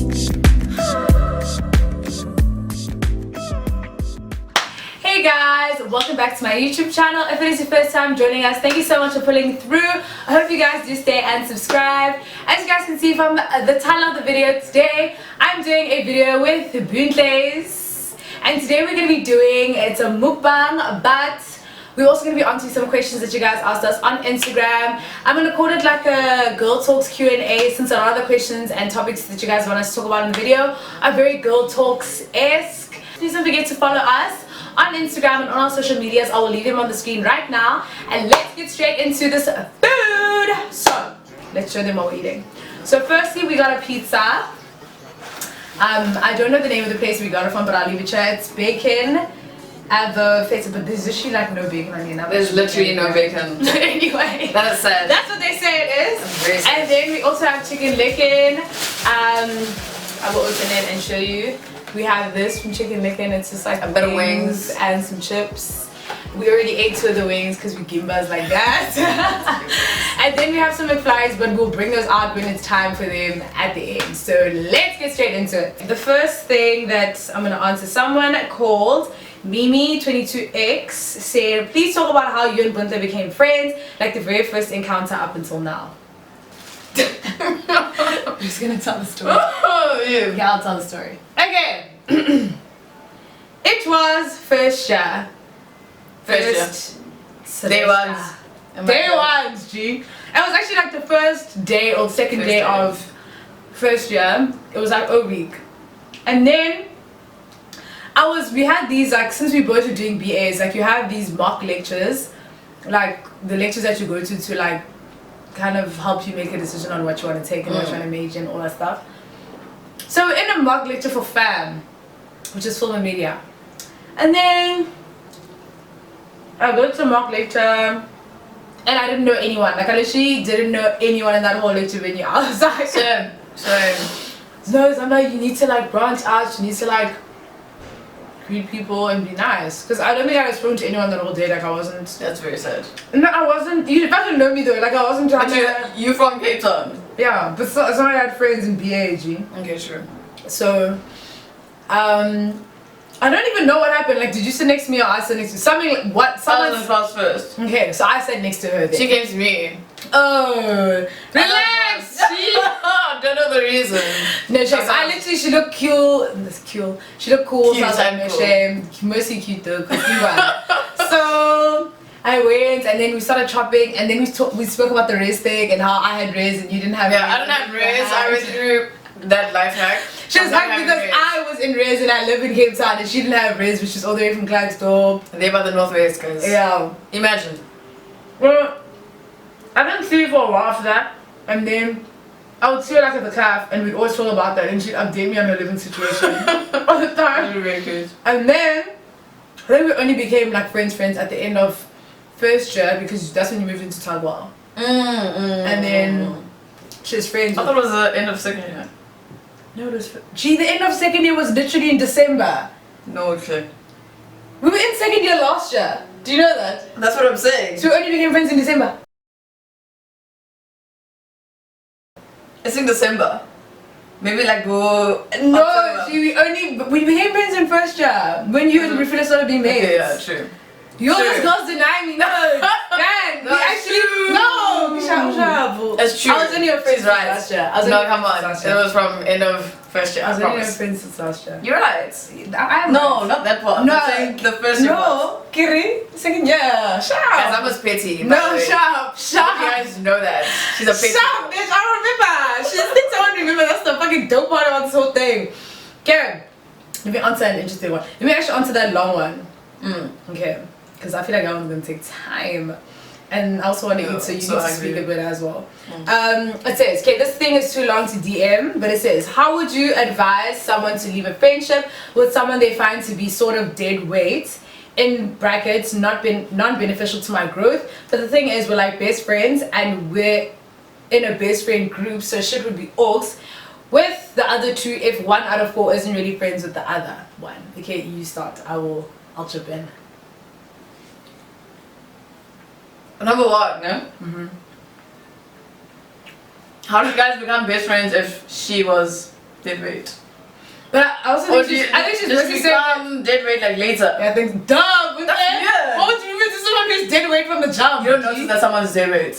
Hey guys, welcome back to my YouTube channel. If it is your first time joining us, thank you so much for pulling through. I hope you guys do stay and subscribe. As you guys can see from the title of the video today, I'm doing a video with Bontle, and today we're going to be doing, it's a mukbang, but we're also going to be answering some questions that you guys asked us on Instagram. I'm going to call it like a girl talks Q&A, since a lot of the questions and topics that you guys want us to talk about in the video are very girl talks-esque. Please don't forget to follow us on Instagram and on our social medias. I will leave them on the screen right now, and let's get straight into this food. So let's show them what we're eating. So firstly, we got a pizza. I don't know the name of the place we got it from, but I'll leave it here. It's bacon feta, but there's actually like no bacon on here now. There's literally no bacon. Anyway, that is sad. That's what they say it is. And then we also have chicken licken. I will open it and show you. We have this from Chicken Licken. It's just like a bit of wings and some chips. We already ate 2 of the wings because we gimbas like that. And then we have some McFlurries, but we'll bring those out when it's time for them at the end. So let's get straight into it. The first thing that I'm going to answer, someone called Mimi22X said, please talk about how you and Bontle became friends, like the very first encounter up until now. I'm just gonna tell the story. Oh, yeah, I'll tell the story. Okay. It was first year. Day one. Day one, G. It was actually like the first day or second day of first year. It was like a week. And then we had these, like, since we both were doing BAs, like you have these mock lectures, like the lectures that you go to like kind of help you make a decision on what you want to take and what you want to major and all that stuff. So we're in a mock lecture for FAM, which is film and media. And then I go to the mock lecture and I didn't know anyone. Like I literally didn't know anyone in that whole lecture venue. I was like, no, sometimes you need to like branch out, you need to like greet people and be nice, because I don't think I was spoken to anyone that whole day. Like I wasn't. That's very sad. No, I wasn't. You didn't know me though. Like I wasn't trying to. You from Cape Town? Yeah, but so I had friends in BAG. Okay, sure. So, I don't even know what happened. Like, did you sit next to me or I sit next to you? Something like what? Someone was in class first. Okay, so I sat next to her. Then. She came to me. Oh, relax. Don't know the reason. No, I literally, she looked cute. She looked cool. Cute, so I was like, no shame. Mostly cute though, cause we were. So I went, and then we started chopping, and then we spoke about the res thing and how I had res and you didn't have. Yeah, I didn't have res. I went through that life hack. She was happy because I was in res and I live in Cape Town, and she didn't have res, which is all the way from Klerksdorp. And they're by the northwest, guys. Yeah. Imagine. Well, I didn't see her for a while after that, and then I would see her like at the calf, and we'd always talk about that, and she'd update me on her living situation all the time. Really good. And then we only became like friends at the end of first year, because that's when you moved into Tagwal. And then she's friends. I thought it was the end of second year. No, it was. Gee, the end of second year was literally in December. No, okay. We were in second year last year. Do you know that? That's what I'm saying. So we only became friends in December. It's in December. Maybe like go. No, see, we became friends in first year when you and Rufina started being mates. Okay, yeah, true. You all these girls deny me. No, man. No, we actually no. Shut up. It's true. I was only your friends right last year. No, come on. It was from end of first year. I was only your friends since last year. You're right. No, not that part. No, the first year. No, Kiri, second year. Shut up. Guys, I was petty. No, shut up. Shut up. You guys know that. She's a petty. Shut up, bitch. I don't remember. She just thinks I don't remember. That's the fucking dope part about this whole thing. Okay. Let me answer an interesting one. Let me actually answer that long one. Okay. Because I feel like that one's going to take time. And I also want to eat, so you need to speak a bit as well. It says, okay, this thing is too long to DM, but it says, how would you advise someone to leave a friendship with someone they find to be sort of dead weight, in brackets, non-beneficial to my growth? But the thing is, we're like best friends, and we're in a best friend group, so shit would be orcs. With the other two, if 1 out of 4 isn't really friends with the other one. Okay, you start. I'll chip in. Number one, no? How did you guys become best friends if she was dead weight. But I also think I think she's become dead weight like later. Yeah, I think dumb. That's weird. What would you mean to someone who's dead weight from the jump? You don't notice that someone's dead weight.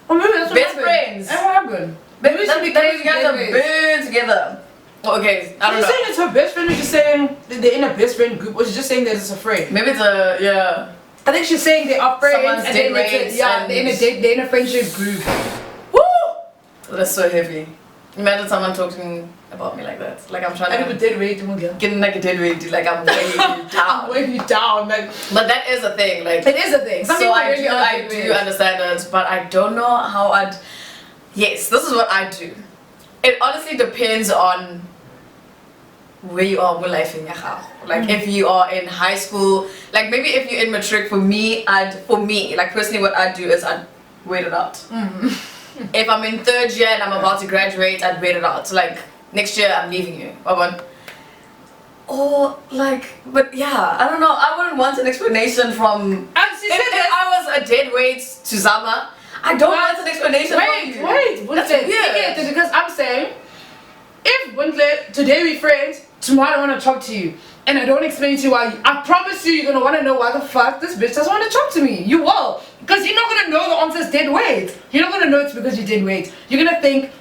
Or maybe that's what best happened. friends. That's what happened. Maybe That you guys are burned together. Well, okay, I don't know. She's saying it's her best friend, or just saying that they're in a best friend group, or she's just saying that it's a friend. Maybe it's a I think she's saying they are friends. Someone's dead weight. They're in a friendship group. Woo! That's so heavy. Imagine someone talking about me like that. Like I'm trying to dead weight, getting like a dead weight, like I'm weighing you down. I'm weighing you down, like. But that is a thing, like it is a thing. Some so really I do understand it, but I don't know how I'd. Yes, this is what I do. It honestly depends on where you are in life in your house. Like if you are in high school, like maybe if you're in matric, for me, like personally what I'd do is I'd wait it out. If I'm in 3rd year and I'm about to graduate, I'd wait it out. So like next year I'm leaving you. Or like, but yeah, I don't know. I wouldn't want an explanation from. If I was a dead weight to Zama, I don't want an explanation from you. Wait, that's weird. Because I'm saying, if Bontle, today we friends, tomorrow I want to talk to you, and I don't explain to you why, I promise you're gonna want to know why the fuck this bitch doesn't want to talk to me. You will, because you're not gonna know the answer's dead weight. You're not gonna know it's because you did weight. You're gonna think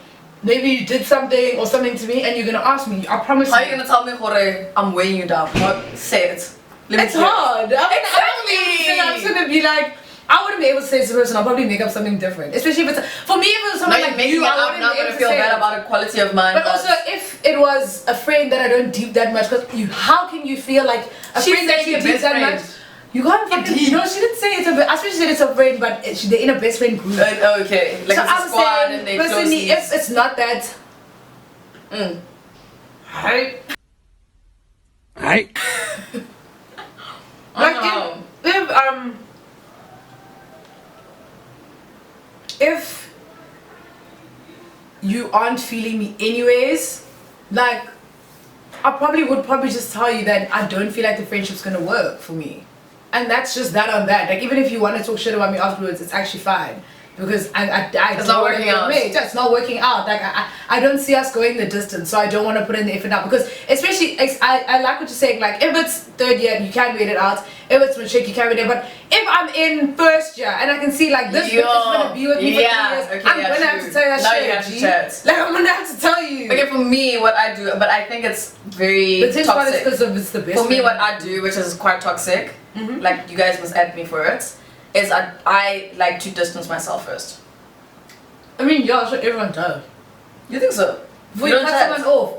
maybe you did something or something to me, and you're gonna ask me. I promise. How are you gonna tell me, Jorge, I'm weighing you down? What? Say it. It's hard. I'm just gonna be like, I wouldn't be able to say it to a person. I'll probably make up something different. Especially if it's for me, if it was someone like you, I'm not gonna feel bad about a quality of mine. But also, if it was a friend that I don't deep that much, because how can you feel like a friend that you deep that much? You can't fucking. No, she didn't say it's a. I suppose she said it's a friend, but they're in a best friend group. Okay, like so it's a squad and they personally, if it's not that. Hi. Hi. Like if you aren't feeling me anyways, like I would probably just tell you that I don't feel like the friendship's gonna work for me, and that's just that on that. Like even if you want to talk shit about me afterwards, it's actually fine. Because it's not working out. It's not working out. Like I don't see us going the distance, so I don't want to put in the effort now. Because especially I like what you're saying. Like if it's 3rd year, you can wait it out. If it's matric, you can wait it. But if I'm in 1st year and I can see like this bitch is gonna be with me for 3 years, okay, I'm gonna have to tell you that shit. You have to chat. Like I'm gonna have to tell you. Okay, for me, what I do, but I think it's very toxic. Because it's the best. For me, what I do, which is quite toxic, like you guys must add me for it, is I like to distance myself first. I mean, yeah, so everyone does. You think so? Before you cut someone off.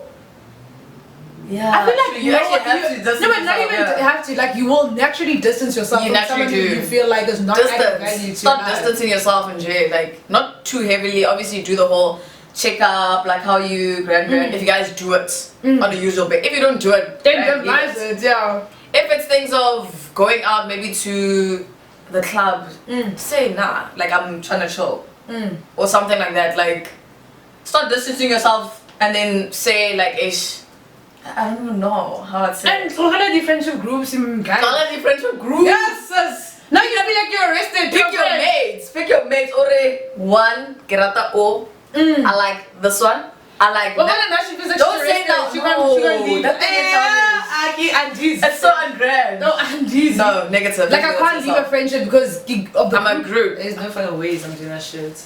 Yeah. I feel like you actually have to distance yourself. No, but not even have to. Like you will naturally distance yourself from someone who you feel like is not adding value to. Stop distancing yourself in jail. Like not too heavily. Obviously, do the whole check up, like how you grand. If you guys do it on the usual bit. If you don't do it, then don't it. Yeah. If it's things of going out, maybe to the club, say nah. Like I'm trying to chill. Or something like that. Like start distancing yourself and then say like ish. I don't even know how to say. And so color friendship groups in guys. Color friendship groups. Yes. Now you feel like you're arrested. Pick your mates. Pick your mates. Ore one gerata o. I like this one. I like that. Don't say that. No. That thing Aunties. It's so ungrand. No, aunties. No, negative. Like I can't leave a friendship because of the I'm a group. There's no fucking ways I'm doing that shit.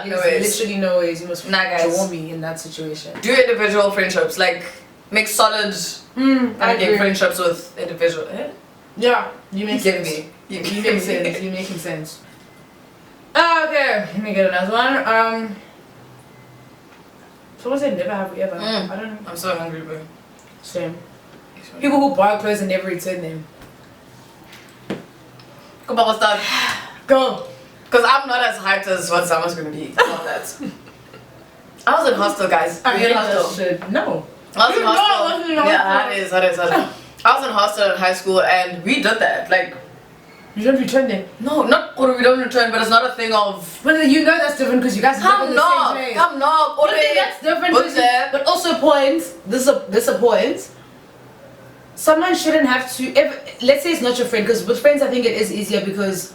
No ways. Literally no ways. You must guys. me in that situation. Do individual friendships. Like make solid friendships with individual. Yeah, you make sense. You make sense. You're making sense. Okay, let me get another one. Someone said never have we ever. I don't know. I'm so hungry, bro. Same. People who buy clothes and never return them. Come on, what's that? Go. Because I'm not as hyped as what summer's gonna be. Not that. I was in hostel, guys. I hate that shit. No. I was in hostel. Yeah, that is. I was in hostel in high school and we did that. Like, you don't return them? No, not or we don't return, but it's not a thing of. But you know that's different because you guys live in the same place. Come knock. That's different. But also points. This is a point. Someone shouldn't have to. Let's say it's not your friend, because with friends I think it is easier because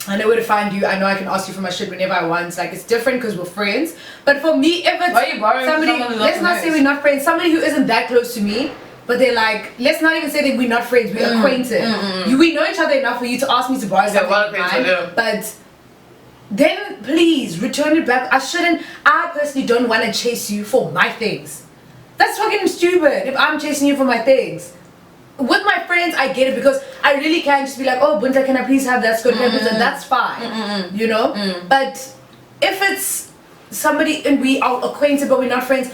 I know where to find you. I know I can ask you for my shit whenever I want. Like, it's different because we're friends. But for me, if it's why are you borrowing somebody, let's not say we're not friends. Somebody who isn't that close to me, but they're like, let's not even say that we're not friends. We're acquainted. We know each other enough for you to ask me to borrow something of mine. But then please return it back. I personally don't want to chase you for my things. That's fucking stupid if I'm chasing you for my things. With my friends, I get it because I really can just be like, oh, Bontle, can I please have that skirt? And that's fine, you know? But if it's somebody and we are acquainted but we're not friends,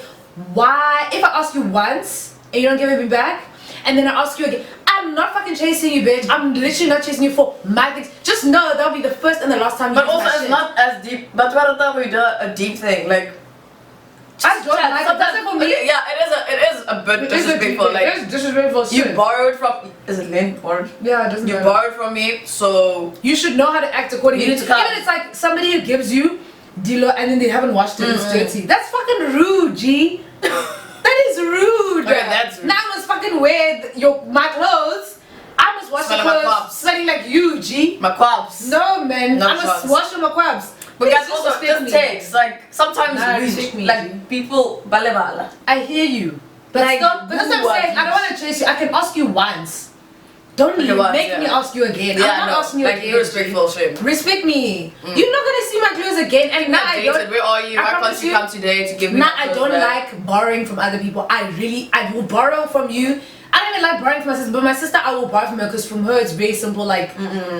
why? If I ask you once and you don't give it me back, and then I ask you again, I'm not fucking chasing you, bitch. I'm literally not chasing you for my things. Just know that'll be the first and the last time you But also, it's not as deep. But what if we do a deep thing? Like, I don't like it. That's it for me. Okay, yeah, it is a bit disrespectful. Like, it is disrespectful. You borrowed from. Is it Lynn or? Yeah, it doesn't matter. You borrowed from me, so you should know how to act accordingly. You need to come. Even it's like somebody who gives you Dilo and then they haven't washed it. It's dirty. That's fucking rude, G. That is rude. Okay, that's rude. Now I must fucking wear my clothes. I must wash my clothes smelling like you, G. My quabs. No, man. I must wash my quabs. But guys, also just takes like sometimes like people balebala. I hear you, but like, but that's what I'm saying. I don't want to chase you. I can ask you once. Don't make me ask you again. Yeah, I'm not asking you again. Respectful shit. Respect me. You're not gonna see my clothes again. And now I don't. Where are you? Why can't you come today to give me? Now I don't like borrowing from other people. I will borrow from you. I don't even like borrowing from my sister, but my sister I will borrow from her because from her it's very simple. Like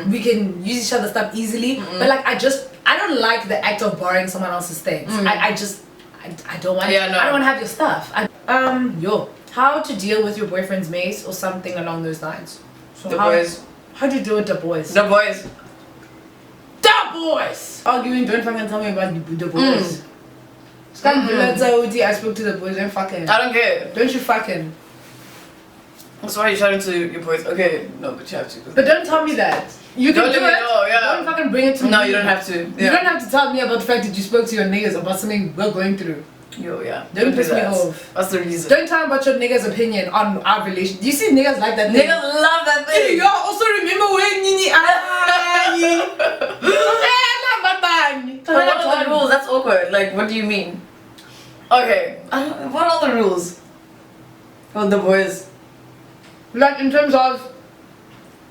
we can use each other's stuff easily. But like I don't like the act of borrowing someone else's things. I don't want. Yeah, no. I don't want to have your stuff. How to deal with your boyfriend's mates or something along those lines. So how do you deal with the boys? The boys. The boys! Arguing, don't fucking tell me about the boys. I spoke to the boys, don't fucking. I don't care. Don't you fucking. That's why you're shouting to your boys. Okay, no, but you have to. But don't tell me that. You can do it. Don't fucking bring it to me. No, you don't have to. You don't have to tell me about the fact that you spoke to your niggas about something we're going through. Yo, yeah. Don't piss me off. That's the reason. Don't tell me about your niggas' opinion on our relationship. Do you see niggas like that thing? Niggas love that thing. You also remember when Nini What are the rules? That's awkward. Like, what do you mean? Okay. What are the rules? With the boys? Like in terms of,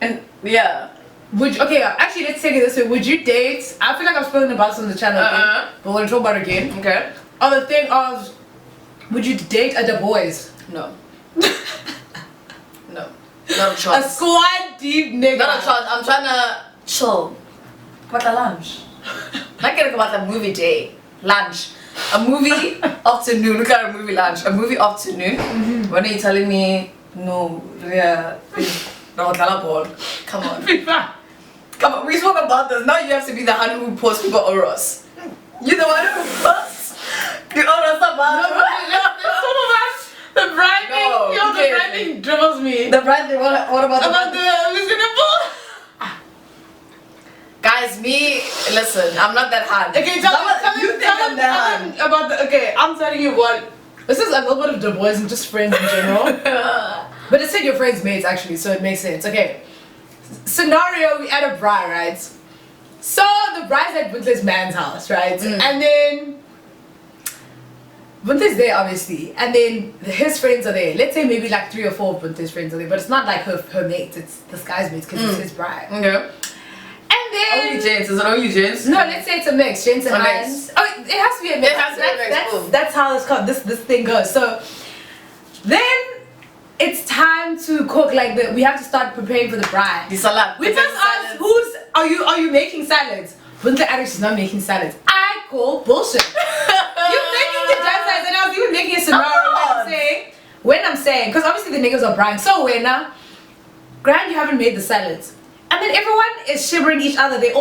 and yeah. Actually let's take it this way. Would you date? I feel like I've spoken about this on the channel again, but we'll talk about it again. Okay. On the thing of, would you date other boys? No. No. Not a chance. A squad deep nigga. Not a chance. I'm trying to chill. About a lunch. Not gonna go about a movie day. Lunch. A movie afternoon. Look at a movie lunch. A movie afternoon. When are you telling me? No, yeah. No, come on. Come on, we spoke about this. Now you have to be the one who posts people Oros. You're the one who posts the Oros about. The branding, the branding dribbles me. The branding, what about the listenable? Guys, listen, I'm not that hard. Okay, tell me about I'm telling you what. This is a little bit of the boys and just friends in general. But it said your friends' mates actually, so it makes sense. Okay. Scenario, we at a bride, right? So the bride's at Bontle's man's house, right? And then Bontle's there obviously. And then his friends are there. Let's say maybe like 3 or 4 of Bontle's friends are there, but it's not like her mates, it's this guy's mates because it's his bride. Okay. And then only gents, is it only gents? No, let's say it's a mix. Gents and hands. Oh, it has to be a mix. It has to be a mix. That's how this thing goes. So then it's time to cook. Like we have to start preparing for the bride. The salad. We just ask, are you making salads? Bontle Irish is not making salads. I call bullshit. You're making the damn salads, and I was even making a scenario when I'm saying, because obviously the niggas are brine. So when Grand, you haven't made the salads. And then everyone is shivering each other. These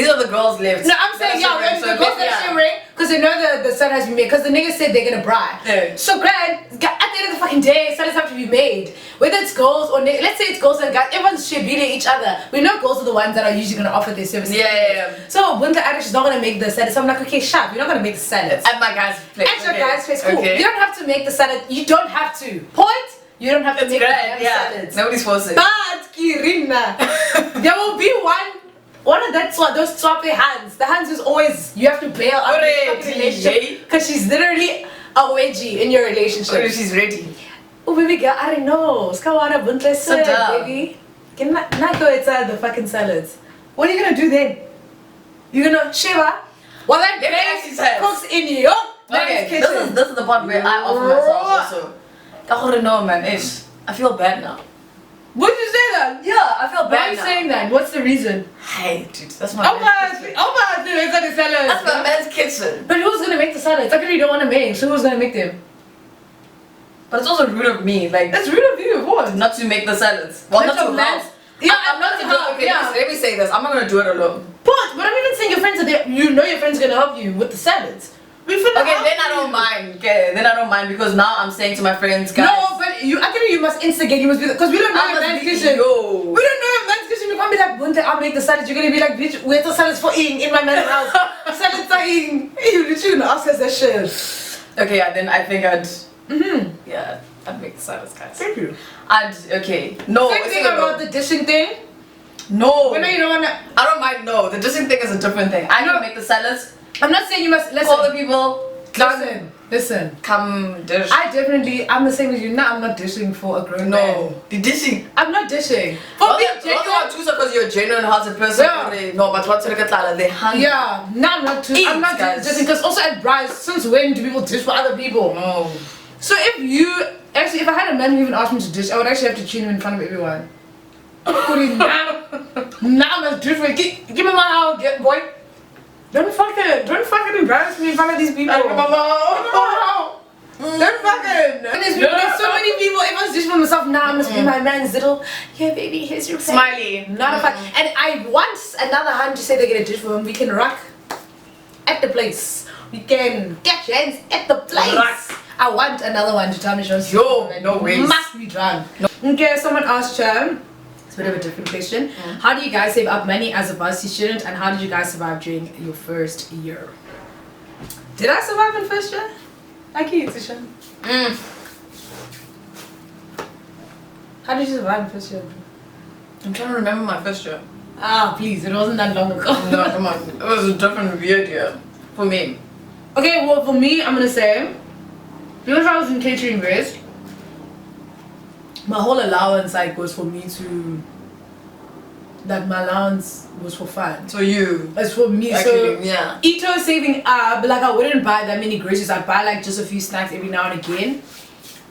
are the girls left. No, I'm saying, the girls are shivering because they know the salad has been made. Because the niggas said they're gonna bride. Yeah. So Grand, at the end of the fucking day, salads have to be made. Whether it's girls or let's say it's girls and guys, everyone's shivering each other. We know girls are the ones that are usually gonna offer their services. Yeah. So Bontle Irish is not gonna make the salad. So I'm like, okay, sharp, you're not gonna make the salads. At my guy's place. At your guy's place, cool. You don't have to make the salad. You don't have to. Point. You don't have to make the salads. Nobody's forcing. But Kirina, there will be one What are those sloppy hands? The hands is always, you have to bail out of the relationship because she's literally a wedgie in your relationship. Oh, she's ready. Oh, baby girl, I don't know. Skawana Bontle said, baby. Can not go inside the fucking salads. What are you gonna do then? You're gonna shiver while that place cooks in your kitchen. This is the part where I offer myself also. I don't know, man. I feel bad now. What did you say that? Yeah, I feel bad. Why are you saying that? What's the reason? Hey, dude, that's my man's kitchen. That's my man's kitchen. But who's gonna make the salads? I you don't want to make, so who's gonna make them? But it's also rude of me, like that's rude of you, of course. not to make the salads. Well, not to help. Yeah, I'm not to help. Okay, let me say this. I'm not gonna do it alone. But I'm even saying your friends are there. You know your friend's gonna help you with the salads. Okay, then I don't mind. Okay, then I don't mind because now I'm saying to my friends, guys. No, but you must instigate. You must be because we don't know your man's kitchen. We don't know your man's kitchen. You can't be like, Bontle, I'll make the salads. You're gonna be like, bitch, where's the salads for eating in my man's house? Salads are eating. You literally gonna ask us that shit. Okay, yeah, then I think I'd. Yeah, I'd make the salads, guys. Thank you. Okay. No. Same thing about the dishing thing. No. When you don't wanna. I don't mind. No, the dishing thing is a different thing. I don't make the salads. I'm not saying you must listen. Call the people. Listen. Come dish. I'm the same as you. Now I'm not dishing for a grown man. No, the dishing. I'm not dishing. For me, genuine choose because you're a genuine hearted person. Yeah. No, but what's the get they hungry. Yeah, no, I'm not too. I'm not dishing because also at Bryce, since when do people dish for other people? No. So if I had a man who even asked me to dish, I would actually have to tune him in front of everyone. Now I'm a different. Give me my house, get boy. Don't fucking embarrass me in front of these people. Don't fucking. There's so many people. Everyone's dishing for myself now. I must be my man's little. Yeah, baby, here's your plate. Smiley. Not a fuck. And I want another hand to say they're gonna dish for him. We can rock at the place. We can get hands at the place. Rock. I want another one to tell me shows. Yo, no way. Must be drunk. No. Okay, someone asked her. It's a bit of a different question. How do you guys save up money as a varsity student, and how did you guys survive during your first year? Did I survive in first year? I can't say. How did you survive in first year? I'm trying to remember my first year. Ah, please, it wasn't that long ago. No, come on. It was a different weird year for me. Okay, well, for me, I'm gonna say, because I was in catering grades, my whole allowance was for me to. That my allowance was for fun. So it's for me. Actually, so yeah. Ito saving up, but like I wouldn't buy that many groceries. I'd buy like just a few snacks every now and again.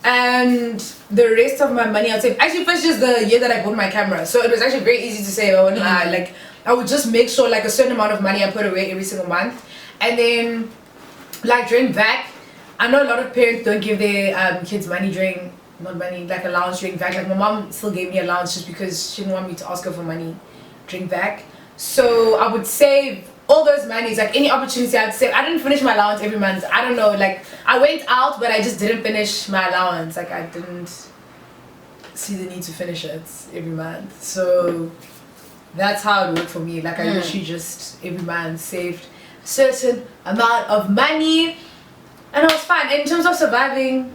And the rest of my money I'd save. Actually, first just the year that I bought my camera. So it was actually very easy to save. I wouldn't lie. Like I would just make sure like a certain amount of money I put away every single month. And then like during VAC, I know a lot of parents don't give their kids money during like allowance during VAC. Like my mom still gave me allowance just because she didn't want me to ask her for money during VAC. So I would save all those monies, like any opportunity I'd save. I didn't finish my allowance every month. I don't know, like I went out but I just didn't finish my allowance. Like I didn't see the need to finish it every month. So that's how it worked for me. Like I literally just every month saved a certain amount of money and I was fine. And in terms of surviving,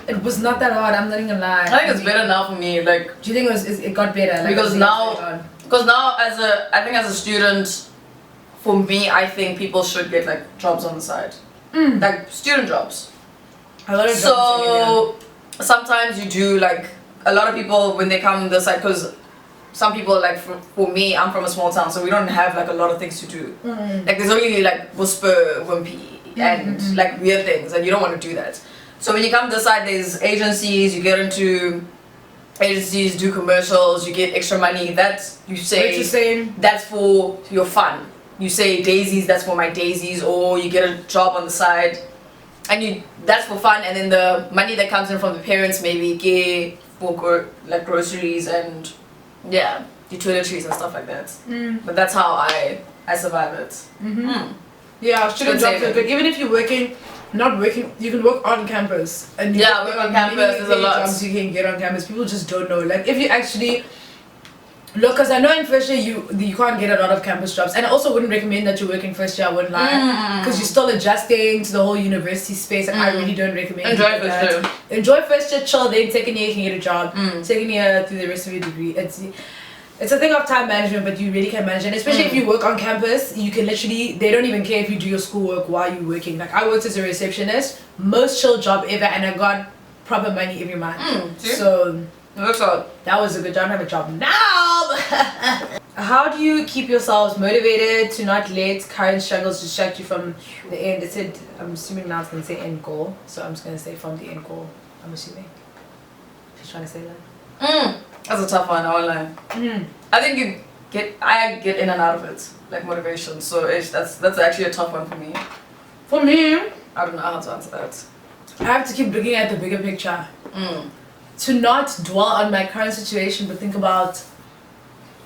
it was not that hard. I'm not even gonna lie. I think it's better now for me. Like, do you think it got better? Like, because now as a student, for me, I think people should get like jobs on the side, like student jobs. A lot of jobs. So sometimes you do like a lot of people when they come this side, because some people like for me, I'm from a small town, so we don't have like a lot of things to do. Like there's only like whisper, wimpy, and like weird things, and you don't want to do that. So when you come this side, there's agencies, you get into agencies, do commercials, you get extra money. That's, you say, that's for your fun. You say daisies, that's for my daisies, or you get a job on the side, and that's for fun. And then the money that comes in from the parents, maybe get for like groceries and yeah, utilitaries and stuff like that. But that's how I survive it. Yeah, student jobs are good. Even if you're not working, you can work on campus. And work on campus. There's a lot jobs you can get on campus. People just don't know. Like if you actually look, because I know in first year you can't get a lot of campus jobs, and I also wouldn't recommend that you work in first year. I wouldn't lie, because you're still adjusting to the whole university space, and I really don't recommend. Enjoy first year. Enjoy first year, chill. Then second year you can get a job. Second year through the rest of your degree, It's a thing of time management, but you really can manage it. And especially if you work on campus, you can literally, they don't even care if you do your schoolwork while you're working. Like, I worked as a receptionist, most chill job ever, and I got proper money every month. So, that was a good job. I don't have a job now. How do you keep yourselves motivated to not let current struggles distract you from the end? It said, I'm assuming now it's going to say end goal. So I'm just going to say from the end goal, I'm assuming. She's trying to say that. That's a tough one, I won't lie. I think I get in and out of it, like motivation. So that's actually a tough one for me. For me, I don't know how to answer that. I have to keep looking at the bigger picture. To not dwell on my current situation, but think about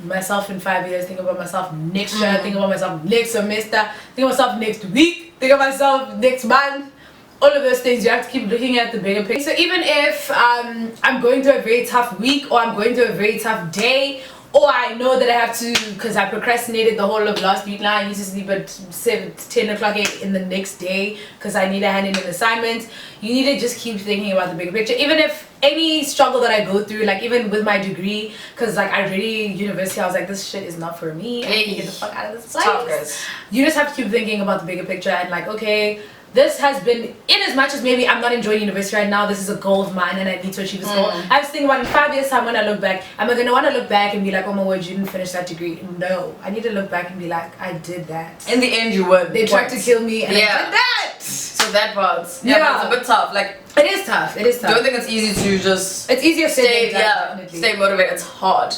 myself in 5 years, think about myself next year, think about myself next semester, think about myself next week, think of myself next month. All of those things, you have to keep looking at the bigger picture. So even if I'm going through a very tough week, or I'm going through a very tough day, or I know that I have to, because I procrastinated the whole of last week, now I need to sleep at 10 o'clock in the next day because I need to hand in an assignment. You need to just keep thinking about the bigger picture. Even if any struggle that I go through, like even with my degree, because like I really, university, I was like, this shit is not for me. I need to get the fuck out of this place. You just have to keep thinking about the bigger picture and like, okay, this has been, in as much as maybe I'm not enjoying university right now, this is a goal of mine and I need to achieve this goal. I was thinking about in 5 years time when I look back, am I going to want to look back and be like, oh my word, you didn't finish that degree? No, I need to look back and be like, I did that. In the end you would. They tried to kill me and I did that. So that part, but it's a bit tough. Like, it is tough, it is tough. Don't think it's easy to just it's easier said than done, definitely. Stay motivated, it's hard.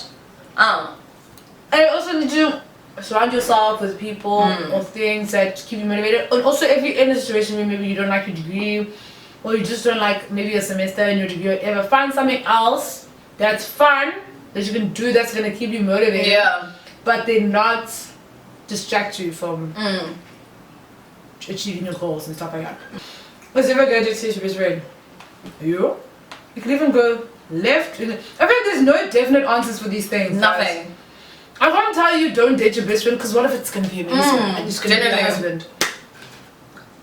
And I also need to surround yourself with people or things that keep you motivated. And also if you're in a situation where maybe you don't like your degree, or you just don't like maybe a semester in your degree or whatever, find something else that's fun that you can do that's going to keep you motivated, but they not distract you from achieving your goals and stuff like that. Let's ever go to your best friend. You can even go left. I feel like there's no definite answers for these things. Nothing. Guys. I can't tell you don't date your best friend because what if it's gonna be amazing and it's gonna be your husband?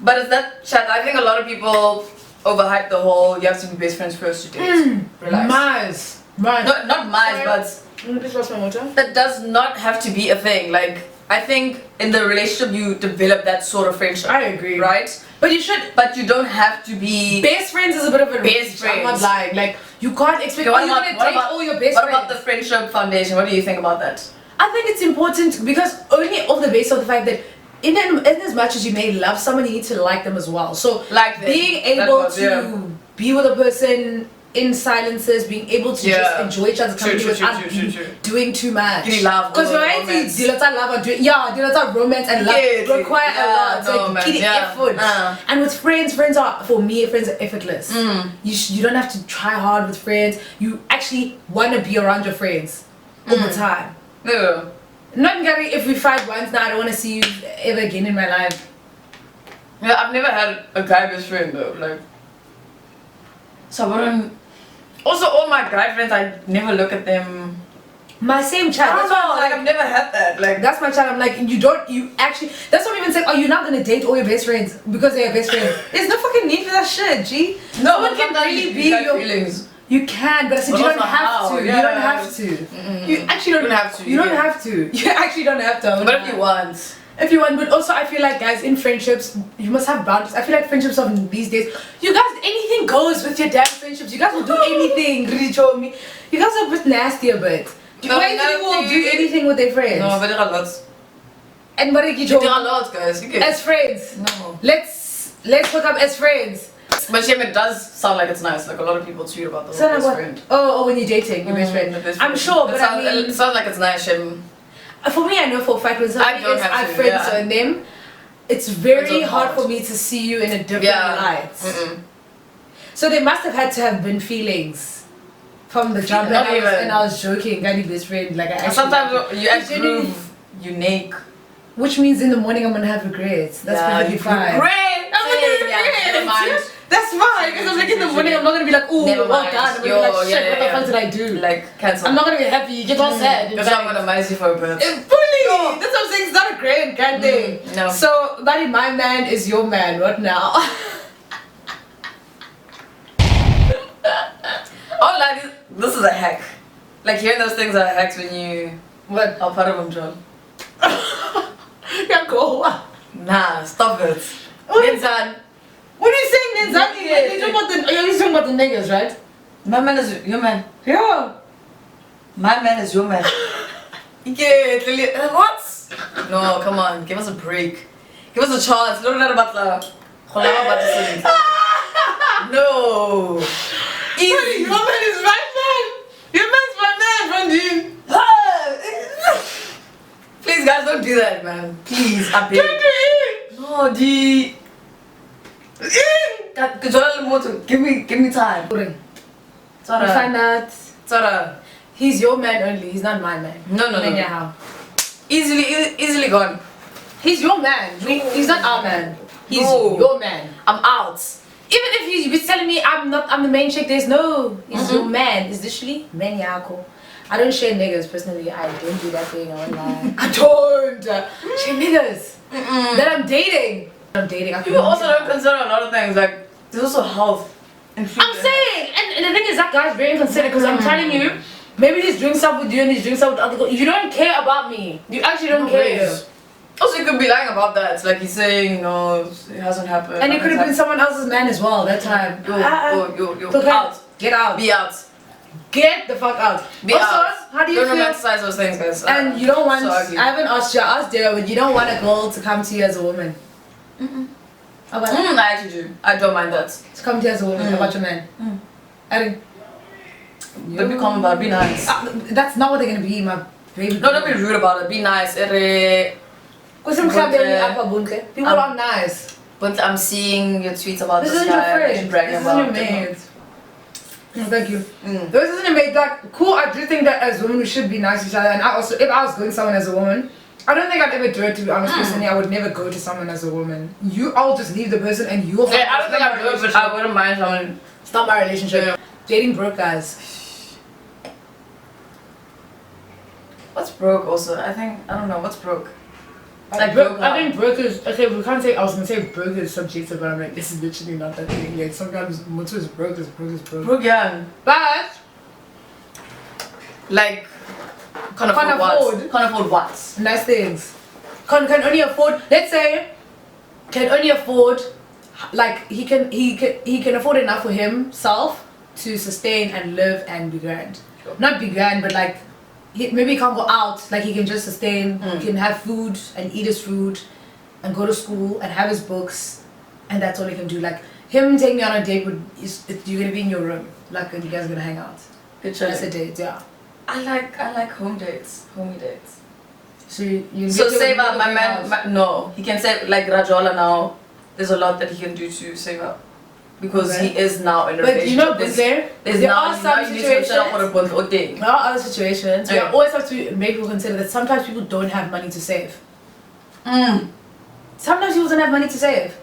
But is that chat? I think a lot of people overhype the whole you have to be best friends first to date. Relax. Not but just lost my water. That does not have to be a thing. Like I think in the relationship you develop that sort of friendship. I agree. Right? But you should. But you don't have to be. Best friends is a bit of a best friends. I'm not lying. Like you can't expect. You're gonna date all your best friends. What about the friendship foundation? What do you think about that? I think it's important because only off the basis of the fact that in as much as you may love someone, you need to like them as well. So like being able to be with a person in silences, being able to just enjoy each other's company without doing too much. Because variety, romance and love require a lot. So effort. And with friends are, for me, friends are effortless. You don't have to try hard with friends. You actually want to be around your friends all the time. Not Gary, if we fight once now, I don't want to see you ever again in my life. Yeah, I've never had a guy best friend though. Like, so I wouldn't. Also, all my guy friends, I never look at them. My same child. That's why like I've never had that. Like that's my child. I'm like you actually. That's what I'm even saying. Oh, you're not gonna date all your best friends because they're your best friends. There's no fucking need for that shit, G. No, someone can really be your feelings. You can, but I said you don't have to. You don't have to. You actually don't have to. You don't have to. You actually don't have to. But if you want. If you want, but also I feel like guys in friendships you must have boundaries. I feel like friendships of these days, you guys anything goes with your damn friendships. You guys will do anything. Really show me. You guys are a bit nasty a bit. Why people will do anything with their friends? No, but there are lots. And what there are lots, guys. As friends. No. Let's hook up as friends. But Shem, it does sound like it's nice. Like a lot of people tweet about the whole best friend. Oh, when you're dating your best friend. I'm sure, but I mean, it sounds like it's nice, Shem. For me, I know for a fact when somebody is I friends on them, it's very hard for me to see you in a different light. So they must have had to have been feelings from the jump. And I was joking, Gandhi best friend. Like sometimes you actually unique. Which means in the morning I'm gonna have regrets. That's perfectly fine. Never mind. That's fine, because I'm like in the morning I'm not gonna be like, oh god, I'm gonna be like, shit, what the fuck did I do? Like, cancel. I'm not gonna be happy, get all sad. Because I'm gonna miss you for a bit. Fully! That's what I'm saying, it's not a great kind thing. No. So, buddy, my man is your man, what now? Oh, like, this is a hack. Like hearing those things are hacks when you What? are part of them, John. Yeah, go. Nah, stop it. What? Nenzan. What are you saying, Nenzan? You're talking about the niggas, right? My man is your man. Yeah. My man is your man. Yeah, what? No, come on, give us a break. Give us a chance. Look at Butler. No. Easy. Your man is my man. Your man's my man, Brandine. Please, guys, don't do that, man. Please, I beg. Don't do it. No, D. Give me time. You find out. Zara. He's your man only. He's not my man. No. Anyhow. Easily gone. He's your man. He's not our man. He's your man. I'm out. Even if you're telling me I'm the main chick, there's no. He's your man. It's literally maniacal. I don't share niggas personally. I don't do that thing. I won't lie. I don't share niggas that I'm dating. People also don't consider a lot of things. Like there's also health. I'm saying, and the thing is that guy's very inconsiderate because I'm telling you, maybe he's doing stuff with you and he's doing stuff with other girls. You don't care about me. You actually don't care. Also, you could be lying about that. It's like he's saying, no, it hasn't happened. And it could have been someone else's man as well that time. Yo, out. Get out. Be out. Get the fuck out. Be also, out. how do you don't feel? romanticize those things, guys. And you don't want, so I haven't asked you, I asked Dara, but you don't want a girl to come to you as a woman. I actually do. I don't mind that. To come to you as a woman, about your man. I think. Don't be calm about it, be nice. That's not what they're gonna be, my baby. No, don't be rude about it, be nice. People are nice. But I'm seeing your tweets about this isn't guy. your friend. This isn't your mate. No, thank you. This isn't a mate. Like, cool, I do think that as women we should be nice to each other. And I also, if I was going someone as a woman, I don't think I'd ever do it, to be honest. Personally, I would never go to someone as a woman. I'll just leave the person and you'll I don't think I'd do it, but I wouldn't mind someone. It's not my relationship. Yeah. Dating broke guys. What's broke also? I don't know, what's broke? Like I think broke is, okay, we can't say, I was gonna say broke is subjective, but I'm like, this is literally not that thing. Like sometimes Mutsu is broke is broke. Broke, yeah. But, like, can't afford what? Nice things. Can only afford, let's say, can only afford, like he can afford enough for himself to sustain and live and be grand. Sure. Not be grand, but like maybe he can't go out. Like he can just sustain. He can have food and eat his food, and go to school and have his books, and that's all he can do. Like him taking me on a date you're gonna be in your room, like, and you guys are gonna hang out. That's a date, yeah. I like home dates, homey dates. So you save up, my man. No, he can save, like Rajola now. There's a lot that he can do to save up because he is now in a relationship. But you know, there are some situations. There are other situations. We always have to make people consider that sometimes people don't have money to save. Sometimes people don't have money to save.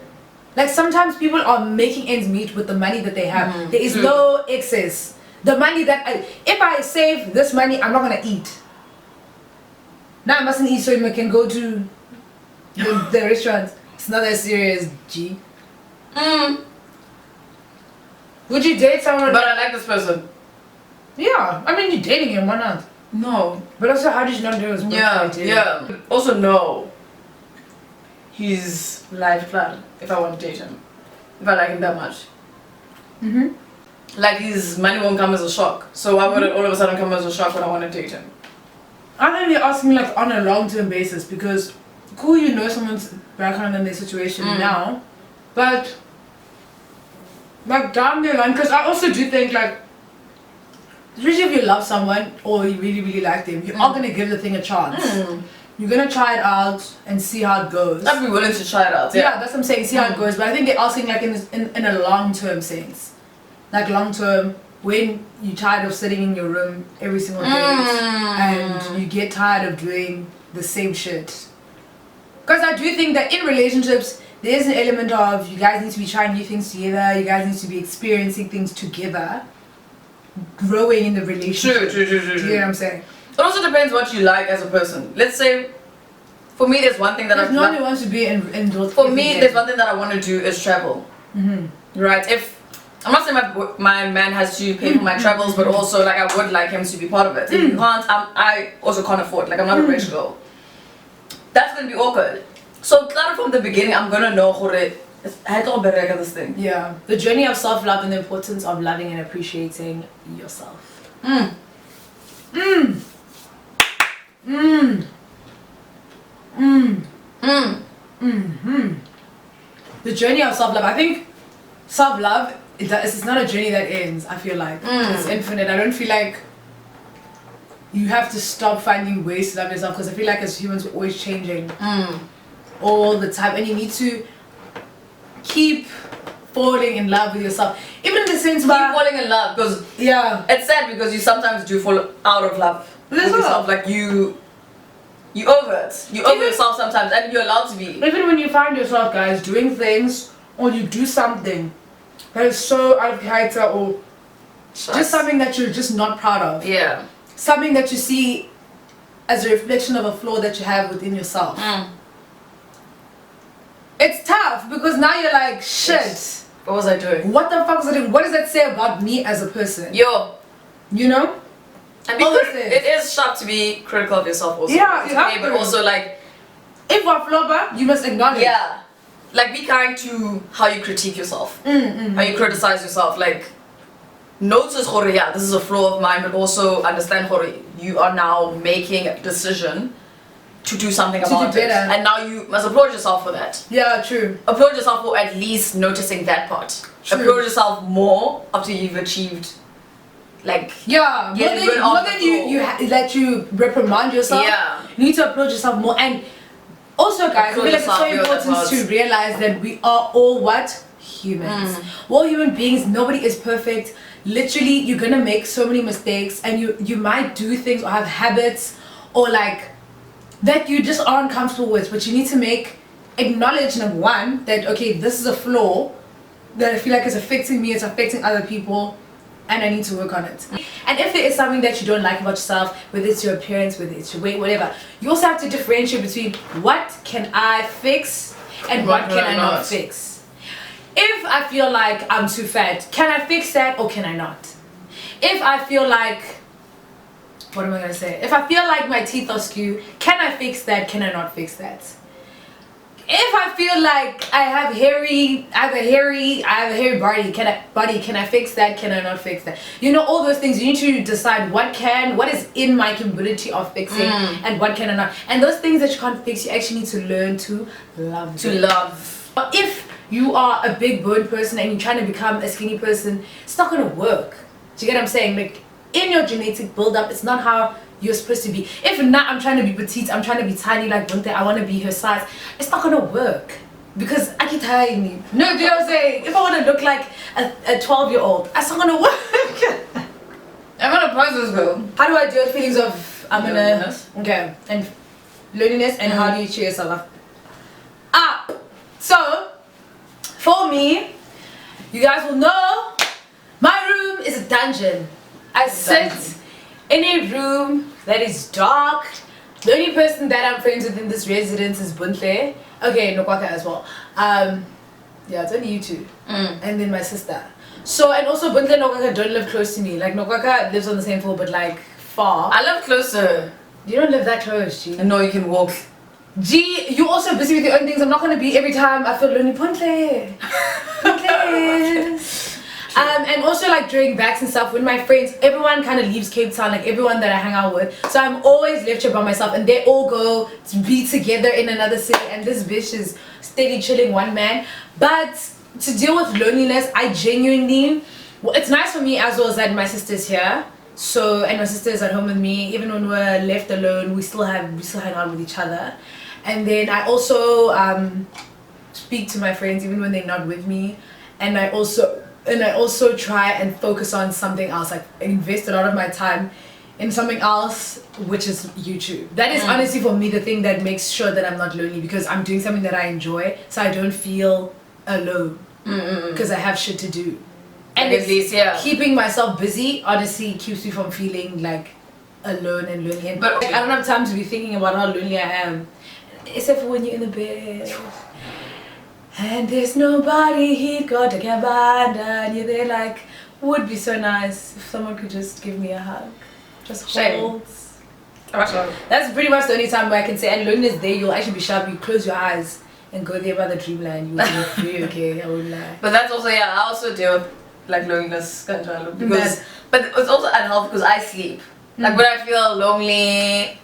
Like sometimes people are making ends meet with the money that they have. There is no excess. The money that if I save this money, I'm not gonna eat. Now I mustn't eat so I can go to the restaurant. It's not that serious, G. Would you date someone? But I like this person. Yeah, I mean you're dating him, why not? No. But also, how did you not do it? Yeah. Also, no. He's life plan if I want to date him. If I like him that much. Like his money won't come as a shock. So why would it all of a sudden come as a shock when I want to date him? I think you're asking me like on a long-term basis because cool, you know someone's background and their situation now, but like down the line, because I also do think like, especially if you love someone or you really really like them, you are gonna give the thing a chance. You're gonna try it out and see how it goes. I'd be willing to try it out. Yeah, that's what I'm saying. See how it goes. But I think they're asking like in a long-term sense, like long-term. When you're tired of sitting in your room every single day and you get tired of doing the same shit. Because I do think that in relationships, there is an element of you guys need to be trying new things together, you guys need to be experiencing things together, growing in the relationship. True. Do you know what I'm saying? It also depends what you like as a person. Let's say, for me, there's one thing that no one wants to be in those. For me, there's one thing that I want to do is travel. Right? If I'm not saying my man has to pay for my travels, but also like I would like him to be part of it. If you can't, I also can't afford. Like I'm not a rich girl. That's gonna be awkward. So claro, from the beginning, I'm gonna know this thing. Yeah, the journey of self-love and the importance of loving and appreciating yourself. The journey of self-love. I think self-love, it's not a journey that ends. I feel like it's infinite. I don't feel like you have to stop finding ways to love yourself, because I feel like as humans we're always changing all the time, and you need to keep falling in love with yourself, even in the sense keep falling in love, because it's sad because you sometimes do fall out of love with yourself. Like you over it, you over yourself sometimes, and you're allowed to be. Even when you find yourself, guys, doing things, or you do something that is so out of character, or just something that you're just not proud of, something that you see as a reflection of a flaw that you have within yourself. It's tough, because now you're like, shit, what was I doing? What the fuck was I doing? What does that say about me as a person? You know? And it is sharp to be critical of yourself also. Yeah, you have to. But also like, if you're a flopper, you must acknowledge. Yeah. Like be kind to how you critique yourself. How you criticize yourself. Like notice, this is a flaw of mine, but also understand, you are now making a decision to do something about it. And now you must applaud yourself for that. Yeah, true. Applaud yourself for at least noticing that part. True. Applaud yourself more after you've achieved, like, more than you let you reprimand yourself. You need to applaud yourself more. And also, guys, I feel like it's so important to realize that we are all what? Humans. We're all human beings. Nobody is perfect. Literally, you're gonna make so many mistakes, and you might do things or have habits or like that you just aren't comfortable with, but you need to acknowledge, number one, that okay, this is a flaw that I feel like is affecting me, it's affecting other people, and I need to work on it. And if there is something that you don't like about yourself, whether it's your appearance, whether it's your weight, whatever, you also have to differentiate between what can I fix and what can I not fix. If I feel like I'm too fat, can I fix that or can I not? If I feel like, what am I gonna say? If I feel like my teeth are skew, can I fix that? Can I not fix that? If I feel like I have a hairy body, can I fix that? Can I not fix that? You know, all those things. You need to decide what is in my capability of fixing and what can I not. And those things that you can't fix, you actually need to learn to love. But if you are a big boned person and you're trying to become a skinny person, it's not gonna work. Do you get what I'm saying? Like, in your genetic build-up, it's not how you're supposed to be. If not, I'm trying to be petite, I'm trying to be tiny like Bontle, I want to be her size, it's not gonna work, because I get tiny. No, do you know what I'm saying? If I want to look like a 12-year-old, that's not gonna work. I'm gonna pause this girl. How do I deal with feelings of loneliness and how do you cheer yourself up? So for me, you guys will know my room is a dungeon. I sit in a room that is dark. The only person that I'm friends with in this residence is Bontle. Okay, Nokwaka as well. Yeah, it's only you two. And then my sister. So, and also Bontle and Nokwaka don't live close to me. Like, Nokwaka lives on the same floor, but like far. I live closer. You don't live that close, G. No, you can walk. G, you're also busy with your own things. I'm not gonna be every time I feel lonely. Bontle. And also like during backs and stuff, when my friends, everyone kind of leaves Cape Town, like everyone that I hang out with, so I'm always left here by myself, and they all go to be together in another city, and this bitch is steady chilling one man. But to deal with loneliness, I genuinely, it's nice for me as well as that my sister's here, so, and my sister is at home with me. Even when we're left alone, we still hang out with each other. And then I also speak to my friends even when they're not with me, and I also try and focus on something else. Like, invest a lot of my time in something else, which is YouTube. That is honestly for me the thing that makes sure that I'm not lonely, because I'm doing something that I enjoy, so I don't feel alone, because I have shit to do. And at least, keeping myself busy honestly keeps me from feeling like alone and lonely. But like, I don't have time to be thinking about how lonely I am, except for when you're in the bed. and there's nobody he'd go to cabana, and you're there like, would be so nice if someone could just give me a hug, just hold. That's pretty much the only time where I can say, and loneliness there, you'll actually be sharp. You close your eyes and go there by the dreamland. You'll be free, okay? I won't lie. But that's also, yeah, I also deal with like loneliness because, but it's also unhealthy because I sleep. Like when I feel lonely.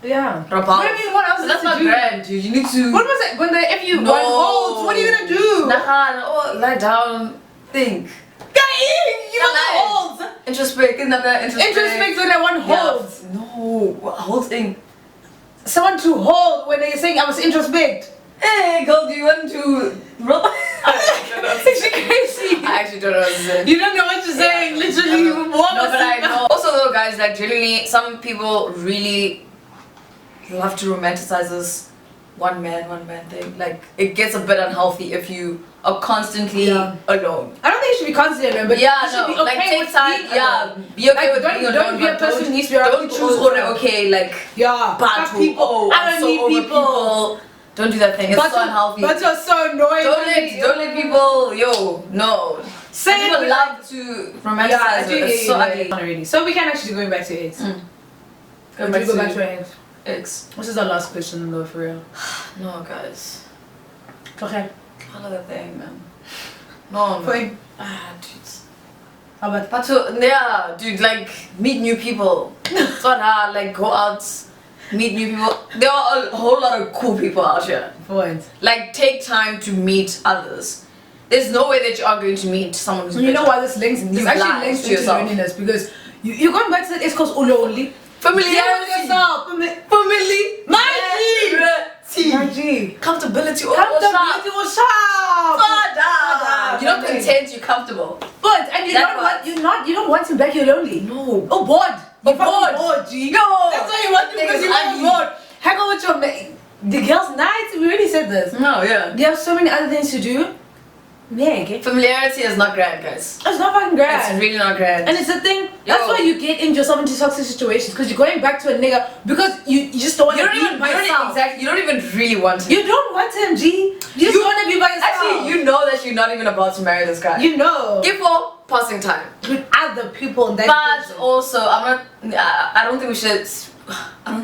Yeah. But I mean, what else? That's not grand, dude. You need to. What was it? When if you want holds, what are you gonna do? Nah, lie down, think. You want the holds? Introspect, Introspect when I want holds. Yeah. No, holding. Someone to hold when they're saying I was introspect. Hey, girl, do you want to roll? Is she crazy? I actually don't know what to say. You don't know what you're saying. Literally, you walk. No, but I know. Also, though, guys, like generally, some people really love to romanticize this one man thing. Like it gets a bit unhealthy if you are constantly alone. I don't think you should be constantly alone, but you should be okay like take with time. Yeah, be okay with being alone. Don't be a person who needs to be around people. Don't choose what okay, like bad people. Oh, I don't need people. Don't do that thing. It's so unhealthy. But you're so annoying. Don't let people. No. Some people love to romanticize it. It's so ugly. Already. So we can actually go back to it. Go back to it. X. This is our last question though, for real. No, guys. Okay. Follow the thing, man. No. Fine. Dude. How about? But dude, like meet new people. It's not hard. Like go out, meet new people. There are a whole lot of cool people out here. Point. Like take time to meet others. There's no way that you are going to meet someone who's. You know why this links? This actually links to loneliness because you're going back to that. It's called lonely. Familiarity. Family. My G. Comfortability. Comfortability was sharp. You're not content. You're comfortable. But and you don't want him back. You're lonely. No. Oh, bored. You're bored. G. No. That's why you want him because you're bored. Hang out with your mate. The girls' night. We already said this. No. Yeah. You have so many other things to do. Yeah, okay. Familiarity is not grand, guys. It's not fucking grand. It's really not grand. And it's the thing, that's why you get yourself into toxic situations, because you're going back to a nigga because you just don't want to be by yourself. Exactly. You don't even really want him. You don't want him, G. You just want to be by yourself. Actually, you know that you're not even about to marry this guy. You know. Give for passing time. With other people in that But person. also, I don't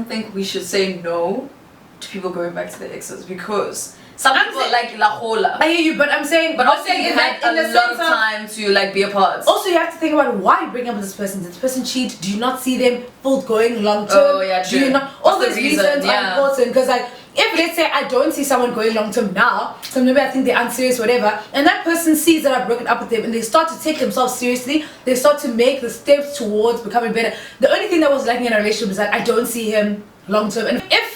think we should say no to people going back to their exes because some people like la hola. I hear you, but I'm saying, but also you had a lot of time to like be apart. Also, you have to think about why you bring up this person. Did this person cheat? Do you not see them full going long term? Oh yeah, true. Do you not? All those reasons are important because, like, if let's say I don't see someone going long term now, so maybe I think they're unserious, whatever, and that person sees that I've broken up with them and they start to take themselves seriously, they start to make the steps towards becoming better. The only thing that was lacking in a relationship is that I don't see him long term, and if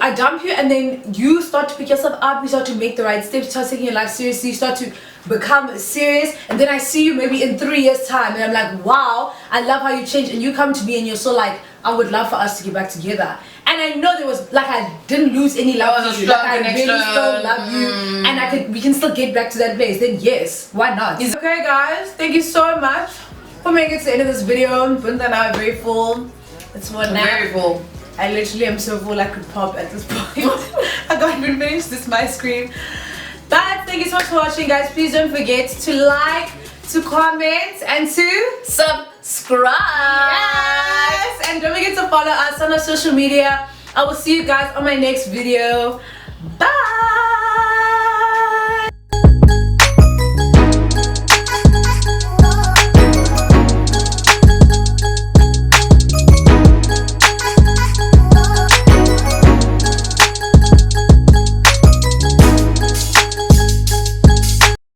I dump you and then you start to pick yourself up, you start to make the right steps, you start taking your life seriously, you start to become serious, and then I see you maybe in 3 years time and I'm like, wow, I love how you changed, and you come to me and you're so like, I would love for us to get back together. And I know there was, like, I didn't lose any love for you, like I really still love you, and we can still get back to that place, then yes, why not? Okay guys, thank you so much for making it to the end of this video. Bunta and I are very full. It's one now. Very full. I literally am so full I could pop at this point. I can't even finish this my screen. But thank you so much for watching, guys. Please don't forget to like, to comment, and to subscribe. Yes! And don't forget to follow us on our social media. I will see you guys on my next video. Bye!